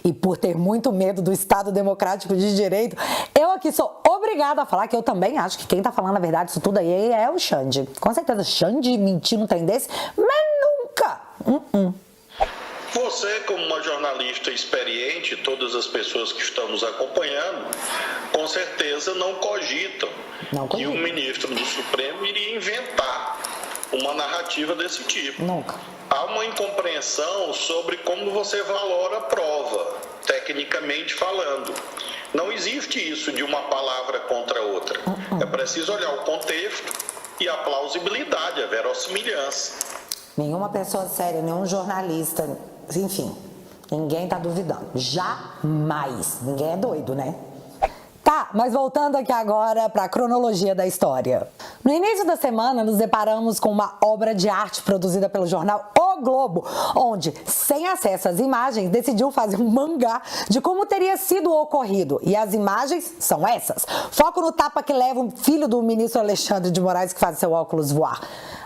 E por ter muito medo do Estado Democrático de Direito, eu aqui sou obrigada a falar que eu também acho que quem tá falando a verdade isso tudo aí é o Xande. Com certeza, Xande mentir num trem desse, mas nunca! Você, como uma jornalista experiente, todas as pessoas que estão nos acompanhando, com certeza não cogitam que o ministro do Supremo iria inventar uma narrativa desse tipo. Nunca. Há uma incompreensão sobre como você valora a prova, tecnicamente falando. Não existe isso de uma palavra contra outra. É preciso olhar o contexto e a plausibilidade, a verossimilhança. Nenhuma pessoa séria, nenhum jornalista, enfim, ninguém tá duvidando. Jamais. Ninguém é doido, né? Tá, mas voltando aqui agora para a cronologia da história. No início da semana, nos deparamos com uma obra de arte produzida pelo jornal O Globo, onde, sem acesso às imagens, decidiu fazer um mangá de como teria sido o ocorrido. E as imagens são essas. Foco no tapa que leva o filho do ministro Alexandre de Moraes que faz seu óculos voar.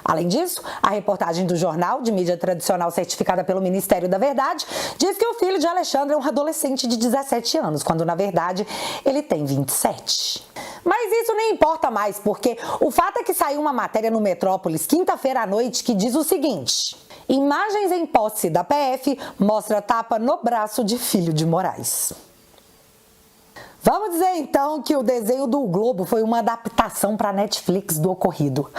Além disso, a reportagem do jornal, de mídia tradicional certificada pelo Ministério da Verdade, diz que o filho de Alexandre é um adolescente de 17 anos, quando na verdade ele tem 27. Mas isso nem importa mais, porque o fato é que saiu uma matéria no Metrópolis quinta-feira à noite que diz o seguinte: imagens em posse da PF mostra tapa no braço de filho de Moraes. Vamos dizer então que o desenho do Globo foi uma adaptação para a Netflix do ocorrido.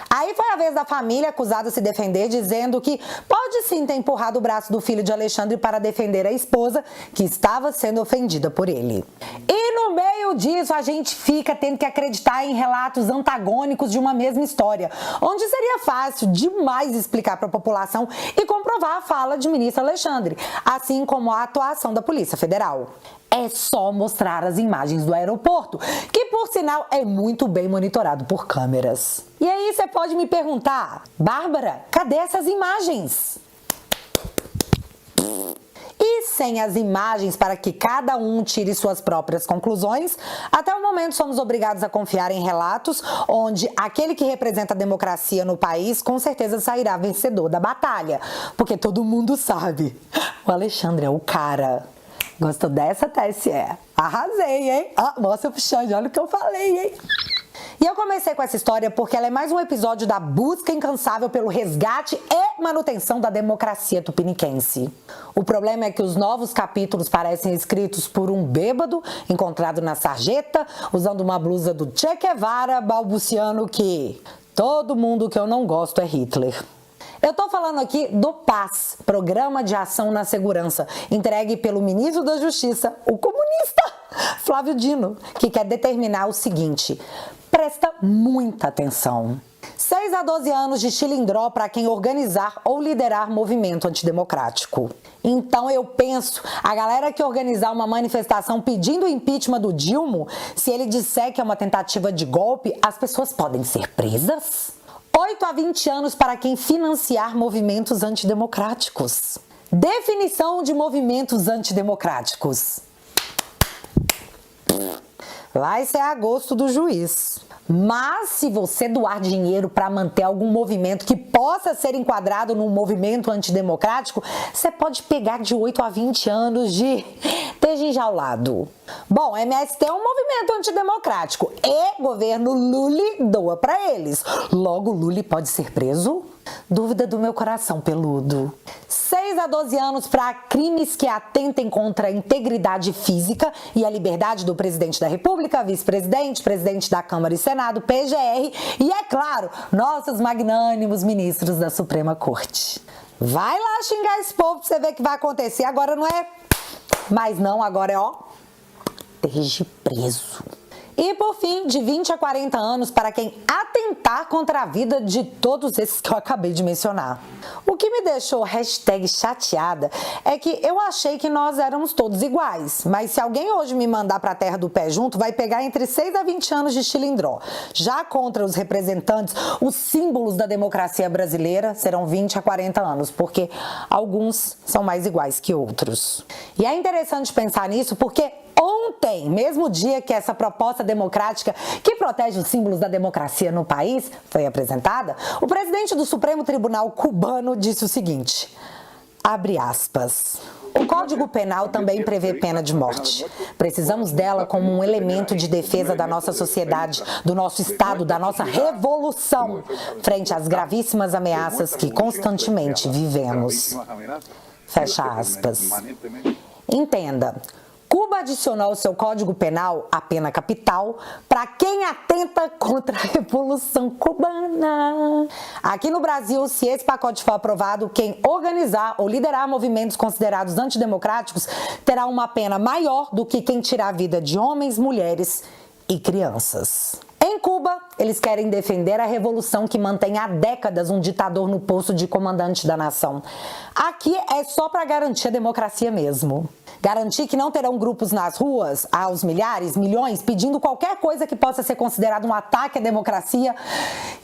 Aí foi a vez da família acusada de se defender, dizendo que pode sim ter empurrado o braço do filho de Alexandre para defender a esposa, que estava sendo ofendida por ele. E no meio disso, a gente fica tendo que acreditar em relatos antagônicos de uma mesma história, onde seria fácil demais explicar para a população e comprovar a fala de ministro Alexandre, assim como a atuação da Polícia Federal. É só mostrar as imagens do aeroporto, que por sinal é muito bem monitorado por câmeras. E aí você pode me perguntar: Bárbara, cadê essas imagens? E sem as imagens para que cada um tire suas próprias conclusões, até o momento somos obrigados a confiar em relatos onde aquele que representa a democracia no país com certeza sairá vencedor da batalha, porque todo mundo sabe, o Alexandre é o cara. Gostou dessa, TSE? Arrasei, hein? Mostra pro Xande, olha o que eu falei, hein? E eu comecei com essa história porque ela é mais um episódio da busca incansável pelo resgate e manutenção da democracia tupiniquense. O problema é que os novos capítulos parecem escritos por um bêbado encontrado na sarjeta, usando uma blusa do Che Guevara, balbuciando que todo mundo que eu não gosto é Hitler. Eu tô falando aqui do PAS, Programa de Ação na Segurança, entregue pelo ministro da Justiça, o comunista Flávio Dino, que quer determinar o seguinte: presta muita atenção. 6 a 12 anos de chilindró para quem organizar ou liderar movimento antidemocrático. Então eu penso, a galera que organizar uma manifestação pedindo o impeachment do Dilma, se ele disser que é uma tentativa de golpe, as pessoas podem ser presas? 8 a 20 anos para quem financiar movimentos antidemocráticos. Definição de movimentos antidemocráticos. Vai ser a gosto do juiz. Mas se você doar dinheiro para manter algum movimento que possa ser enquadrado num movimento antidemocrático, você pode pegar de 8 a 20 anos de esteja enjaulado. Bom, MST é um movimento antidemocrático e governo Lula doa para eles. Logo, Lula pode ser preso? Dúvida do meu coração peludo. 6 a 12 anos para crimes que atentem contra a integridade física e a liberdade do presidente da República, vice-presidente, presidente da Câmara e Senado, PGR e, é claro, nossos magnânimos ministros da Suprema Corte. Vai lá xingar esse povo pra você ver o que vai acontecer. Agora não é... Mas não, agora é esteja preso. E por fim, de 20 a 40 anos para quem atentar contra a vida de todos esses que eu acabei de mencionar. O que me deixou #chateada é que eu achei que nós éramos todos iguais, mas se alguém hoje me mandar para a terra do pé junto, vai pegar entre 6 a 20 anos de chilindró. Já contra os representantes, os símbolos da democracia brasileira serão 20 a 40 anos, porque alguns são mais iguais que outros. E é interessante pensar nisso porque ontem, mesmo dia que essa proposta democrática que protege os símbolos da democracia no país foi apresentada, o presidente do Supremo Tribunal cubano disse o seguinte, abre aspas, O Código Penal também prevê pena de morte. Precisamos dela como um elemento de defesa da nossa sociedade, do nosso Estado, da nossa revolução, frente às gravíssimas ameaças que constantemente vivemos. Fecha aspas. Entenda. Cuba adicionou ao seu Código Penal a pena capital para quem atenta contra a Revolução Cubana. Aqui no Brasil, se esse pacote for aprovado, quem organizar ou liderar movimentos considerados antidemocráticos terá uma pena maior do que quem tirar a vida de homens, mulheres e crianças. Em Cuba, eles querem defender a revolução que mantém há décadas um ditador no posto de comandante da nação. Aqui é só para garantir a democracia mesmo. Garantir que não terão grupos nas ruas, aos milhares, milhões, pedindo qualquer coisa que possa ser considerado um ataque à democracia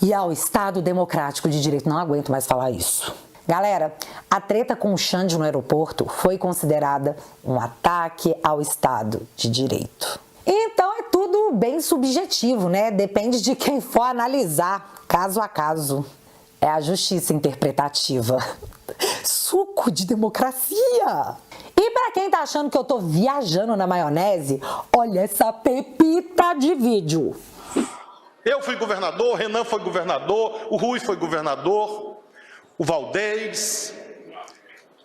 e ao Estado democrático de direito. Não aguento mais falar isso. Galera, a treta com o Xande no aeroporto foi considerada um ataque ao Estado de direito. Então é tudo bem subjetivo, né? Depende de quem for analisar, caso a caso. É a justiça interpretativa. Suco de democracia! E para quem tá achando que eu tô viajando na maionese, olha essa pepita de vídeo. Eu fui governador, o Renan foi governador, o Rui foi governador, o Valdez,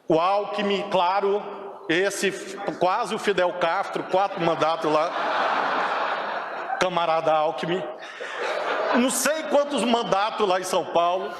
o Alckmin, claro, esse quase o Fidel Castro, 4 mandatos lá, camarada Alckmin. Não sei quantos mandatos lá em São Paulo.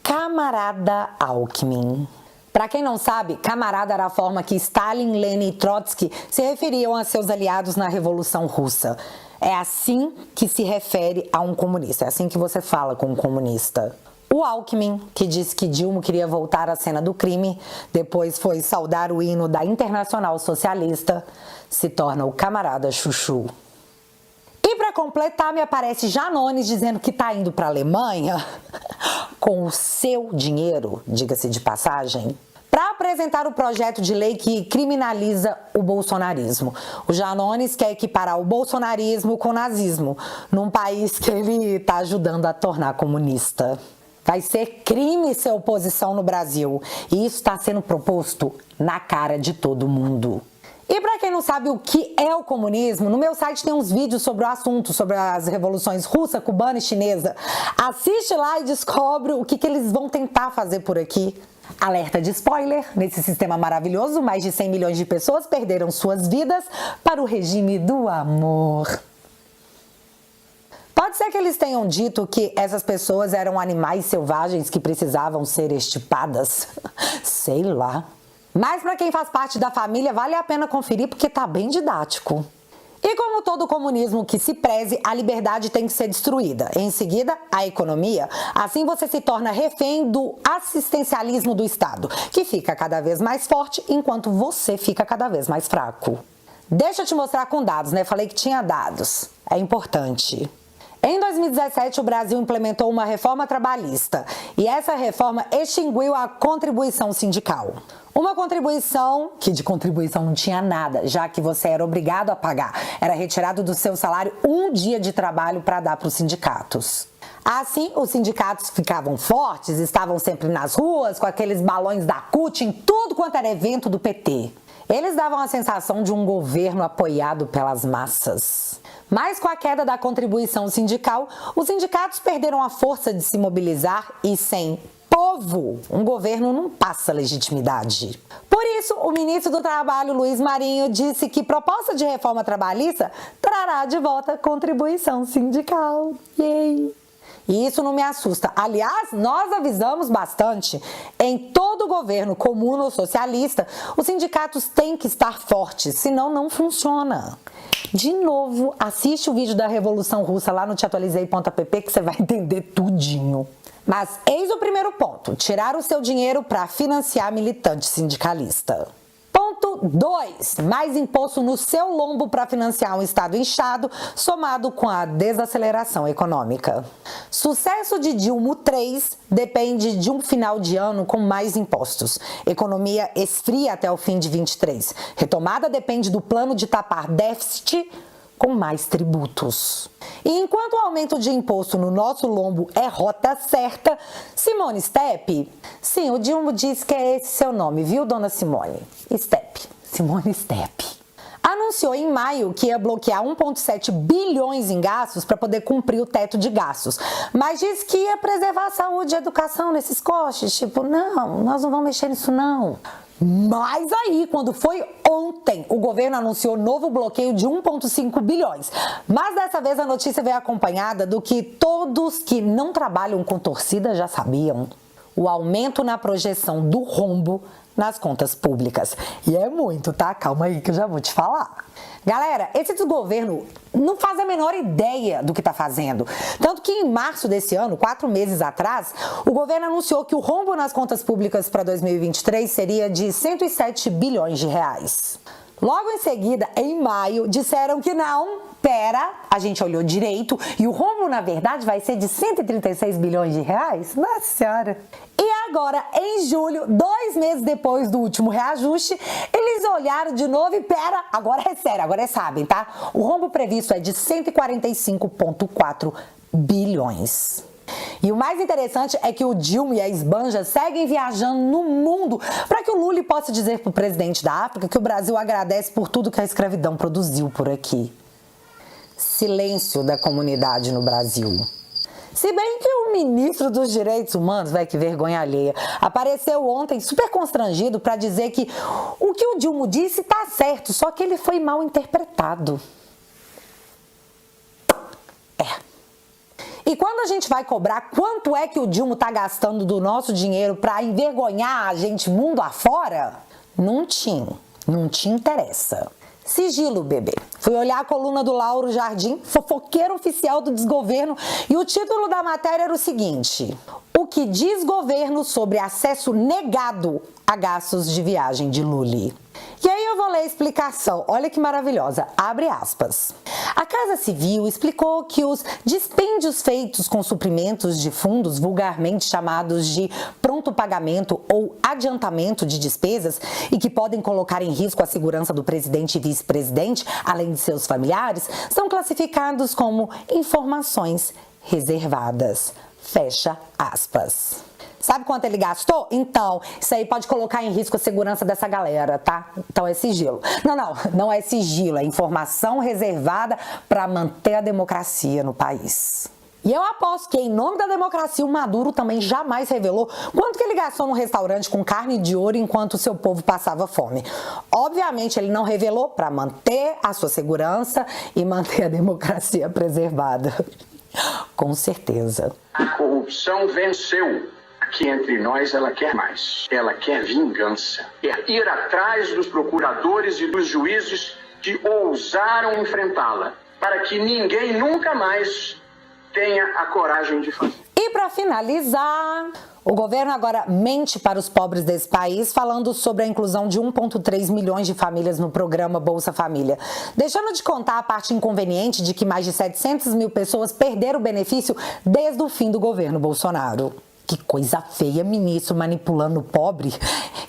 Camarada Alckmin. Para quem não sabe, camarada era a forma que Stalin, Lenin e Trotsky se referiam a seus aliados na Revolução Russa. É assim que se refere a um comunista, é assim que você fala com um comunista. O Alckmin, que disse que Dilma queria voltar à cena do crime, depois foi saudar o hino da Internacional Socialista, se torna o camarada Chuchu. E para completar, me aparece Janones dizendo que está indo para a Alemanha com o seu dinheiro, diga-se de passagem, para apresentar o projeto de lei que criminaliza o bolsonarismo. O Janones quer equiparar o bolsonarismo com o nazismo, num país que ele está ajudando a tornar comunista. Vai ser crime ser oposição no Brasil, e isso está sendo proposto na cara de todo mundo. E para quem não sabe o que é o comunismo, no meu site tem uns vídeos sobre o assunto, sobre as revoluções russa, cubana e chinesa. Assiste lá e descobre o que eles vão tentar fazer por aqui. Alerta de spoiler, nesse sistema maravilhoso, mais de 100 milhões de pessoas perderam suas vidas para o regime do amor. Pode ser que eles tenham dito que essas pessoas eram animais selvagens que precisavam ser extirpadas. Sei lá. Mas para quem faz parte da família, vale a pena conferir porque tá bem didático. E como todo comunismo que se preze, a liberdade tem que ser destruída. Em seguida, a economia. Assim você se torna refém do assistencialismo do Estado, que fica cada vez mais forte enquanto você fica cada vez mais fraco. Deixa eu te mostrar com dados, né? Falei que tinha dados. É importante. Em 2017, o Brasil implementou uma reforma trabalhista e essa reforma extinguiu a contribuição sindical. Uma contribuição que de contribuição não tinha nada, já que você era obrigado a pagar. Era retirado do seu salário um dia de trabalho para dar para os sindicatos. Assim, os sindicatos ficavam fortes, estavam sempre nas ruas, com aqueles balões da CUT em tudo quanto era evento do PT. Eles davam a sensação de um governo apoiado pelas massas. Mas com a queda da contribuição sindical, os sindicatos perderam a força de se mobilizar e sem povo, um governo não passa legitimidade. Por isso, o ministro do Trabalho, Luiz Marinho, disse que proposta de reforma trabalhista trará de volta a contribuição sindical. Yay! E isso não me assusta. Aliás, nós avisamos bastante. Em todo governo comum ou socialista, os sindicatos têm que estar fortes, senão não funciona. De novo, assiste o vídeo da Revolução Russa lá no teatualizei.app que você vai entender tudinho. Mas eis o primeiro ponto, tirar o seu dinheiro para financiar militante sindicalista. Ponto 2, mais imposto no seu lombo para financiar um Estado inchado, somado com a desaceleração econômica. Sucesso de Dilma 3 depende de um final de ano com mais impostos. Economia esfria até o fim de 23. Retomada depende do plano de tapar déficit com mais tributos. E enquanto o aumento de imposto no nosso lombo é rota certa, Simone Step, sim, o Dilma diz que é esse seu nome, viu, dona Simone? Step. Simone Steppi, anunciou em maio que ia bloquear 1,7 bilhões em gastos para poder cumprir o teto de gastos, mas disse que ia preservar a saúde e a educação nesses cortes, tipo, não, nós não vamos mexer nisso não. Mas aí, quando foi ontem, o governo anunciou novo bloqueio de 1,5 bilhões. Mas dessa vez a notícia veio acompanhada do que todos que não trabalham com torcida já sabiam: o aumento na projeção do rombo nas contas públicas. E é muito, tá? Calma aí que eu já vou te falar. Galera, esse desgoverno não faz a menor ideia do que está fazendo. Tanto que em março desse ano, 4 meses atrás, o governo anunciou que o rombo nas contas públicas para 2023 seria de 107 bilhões de reais. Logo em seguida, em maio, disseram que não, a gente olhou direito e o rombo, na verdade, vai ser de 136 bilhões de reais? Nossa Senhora! E agora, em julho, 2 meses depois do último reajuste, eles olharam de novo e agora é sério, agora sabem, tá? O rombo previsto é de 145,4 bilhões. E o mais interessante é que o Dilma e a esbanja seguem viajando no mundo para que o Lula possa dizer para o presidente da África que o Brasil agradece por tudo que a escravidão produziu por aqui. Silêncio da comunidade no Brasil. Se bem que o ministro dos Direitos Humanos, que vergonha alheia, apareceu ontem super constrangido para dizer que o que o Dilma disse está certo, só que ele foi mal interpretado. E quando a gente vai cobrar quanto é que o Dilma está gastando do nosso dinheiro para envergonhar a gente mundo afora, não te interessa. Sigilo, bebê. Fui olhar a coluna do Lauro Jardim, fofoqueiro oficial do desgoverno, e o título da matéria era o seguinte: o que diz governo sobre acesso negado a gastos de viagem de Lula. E aí eu vou ler a explicação, olha que maravilhosa, abre aspas. A Casa Civil explicou que os dispêndios feitos com suprimentos de fundos, vulgarmente chamados de pronto pagamento ou adiantamento de despesas, e que podem colocar em risco a segurança do presidente e vice-presidente, além de seus familiares, são classificados como informações reservadas. Fecha aspas. Sabe quanto ele gastou? Então, isso aí pode colocar em risco a segurança dessa galera, tá? Então é sigilo. Não é sigilo, é informação reservada para manter a democracia no país. E eu aposto que, em nome da democracia, o Maduro também jamais revelou quanto que ele gastou num restaurante com carne de ouro enquanto o seu povo passava fome. Obviamente, ele não revelou para manter a sua segurança e manter a democracia preservada. Com certeza. A corrupção venceu. Aqui entre nós ela quer mais. Ela quer vingança. Quer ir atrás dos procuradores e dos juízes que ousaram enfrentá-la, para que ninguém nunca mais tenha a coragem de fazer. E para finalizar, o governo agora mente para os pobres desse país, falando sobre a inclusão de 1,3 milhões de famílias no programa Bolsa Família, deixando de contar a parte inconveniente de que mais de 700 mil pessoas perderam o benefício desde o fim do governo Bolsonaro. Que coisa feia, ministro manipulando o pobre.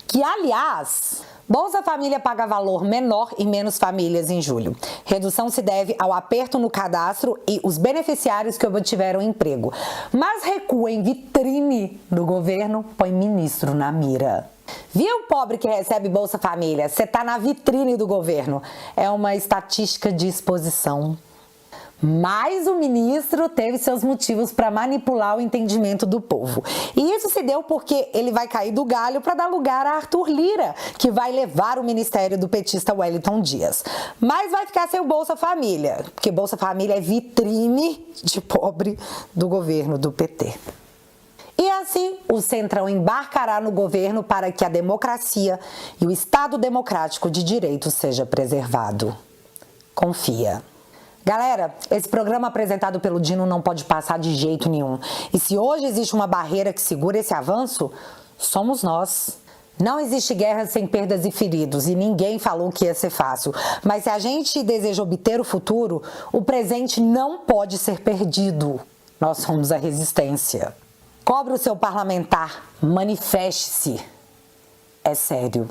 Que, aliás, Bolsa Família paga valor menor e menos famílias em julho. Redução se deve ao aperto no cadastro e os beneficiários que obtiveram emprego. Mas recua em vitrine do governo põe ministro na mira. Viu, pobre que recebe Bolsa Família? Você tá na vitrine do governo. É uma estatística de exposição. Mas o ministro teve seus motivos para manipular o entendimento do povo. E isso se deu porque ele vai cair do galho para dar lugar a Arthur Lira, que vai levar o ministério do petista Wellington Dias. Mas vai ficar sem o Bolsa Família, porque Bolsa Família é vitrine de pobre do governo do PT. E assim, o Centrão embarcará no governo para que a democracia e o Estado democrático de direito seja preservado. Confia. Galera, esse programa apresentado pelo Dino não pode passar de jeito nenhum. E se hoje existe uma barreira que segura esse avanço, somos nós. Não existe guerra sem perdas e feridos, e ninguém falou que ia ser fácil. Mas se a gente deseja obter o futuro, o presente não pode ser perdido. Nós somos a resistência. Cobre o seu parlamentar, manifeste-se. É sério.